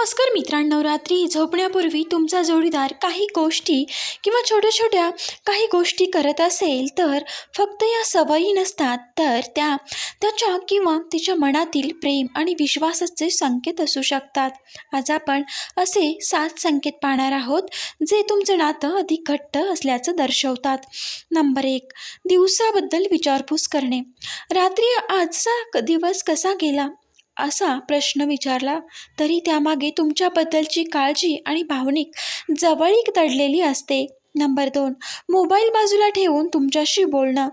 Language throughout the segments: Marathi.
नमस्कार मित्रांनो, रात्री झोपण्यापूर्वी तुमचा जोडीदार काही गोष्टी किंवा छोट्या छोट्या काही गोष्टी करत असेल तर फक्त या सवयी नसतात, तर त्याच्या किंवा तिच्या मनातील प्रेम आणि विश्वासाचे संकेत असू शकतात. आज आपण असे 7 संकेत पाहणार आहोत जे तुमचं नातं अधिक घट्ट असल्याचं दर्शवतात. नंबर 1, दिवसाबद्दल विचारपूस करणे. रात्री आजचा दिवस कसा गेला असा प्रश्न विचारला तरी त्यामागे तुमच्याबद्दलची काळजी आणि भावनिक जवळीक दडलेली असते. नंबर 2, मोबाईल बाजूला ठेवून तुमच्याशी बोलणं.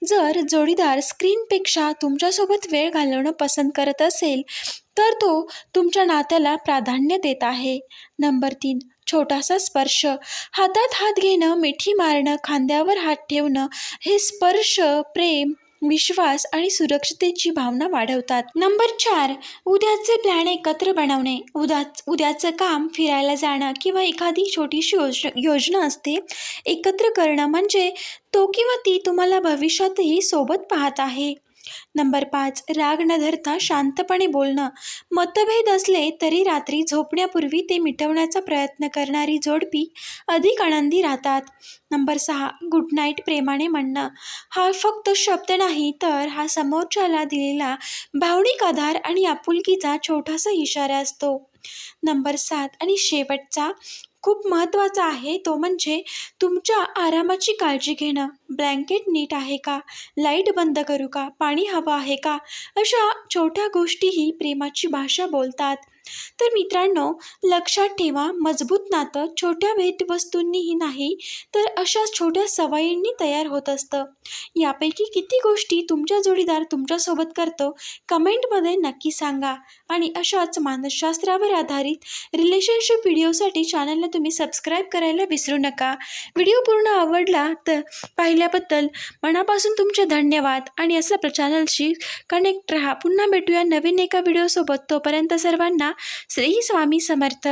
जर जोडीदार स्क्रीनपेक्षा तुमच्यासोबत वेळ घालवणं पसंत करत असेल तर तो तुमच्या नात्याला प्राधान्य देत आहे. नंबर 3, छोटासा स्पर्श. हातात हात घेणं, मिठी मारणं, खांद्यावर हात ठेवणं हे स्पर्श प्रेम, विश्वास आणि सुरक्षिततेची भावना वाढवतात. नंबर 4, उद्याचे प्लॅन एकत्र बनवणे. उद्याचं काम, फिरायला जाणं किंवा एखादी छोटीशी योजना असते एकत्र करणं, म्हणजे तो किंवा ती तुम्हाला भविष्यातही सोबत पाहत आहे. नंबर 5, राग न धरता शांतपणे बोलणं. मतभेद असले तरी रात्री झोपण्यापूर्वी ते मिटवण्याचा प्रयत्न करणारी जोडपी अधिक आनंदी राहतात. नंबर 6, गुड नाईट प्रेमाने म्हणणं. हा फक्त शब्द नाही, तर हा समोरच्याला दिलेला भावनिक आधार आणि आपुलकीचा छोटासा इशारा असतो. नंबर 7 आणि शेवटचा खूप महत्त्वाचा आहे, तो म्हणजे तुमच्या आरामाची काळजी घेणं. ब्लँकेट नीट आहे का, लाईट बंद करू का, पाणी हवं आहे का, अशा छोट्या गोष्टीही प्रेमाची भाषा बोलतात. तर मित्रांनो, लक्षात ठेवा, मजबूत नातं छोट्या भेटवस्तूंनीही नाही तर अशाच छोट्या सवयींनी तयार होत असतं. यापैकी किती गोष्टी तुमच्या जोडीदार तुमच्यासोबत करतो कमेंटमध्ये नक्की सांगा. आणि अशाच मानसशास्त्रावर आधारित रिलेशनशिप व्हिडिओसाठी चॅनलला तुम्ही सबस्क्राईब करायला विसरू नका. व्हिडिओ पूर्ण आवडला तर पाहिल्याबद्दल मनापासून तुमचे धन्यवाद. आणि असं आपल्या चॅनलशी कनेक्ट रहा. पुन्हा भेटूया नवीन एका व्हिडिओसोबत. तोपर्यंत सर्वांना श्री स्वामी समर्थ.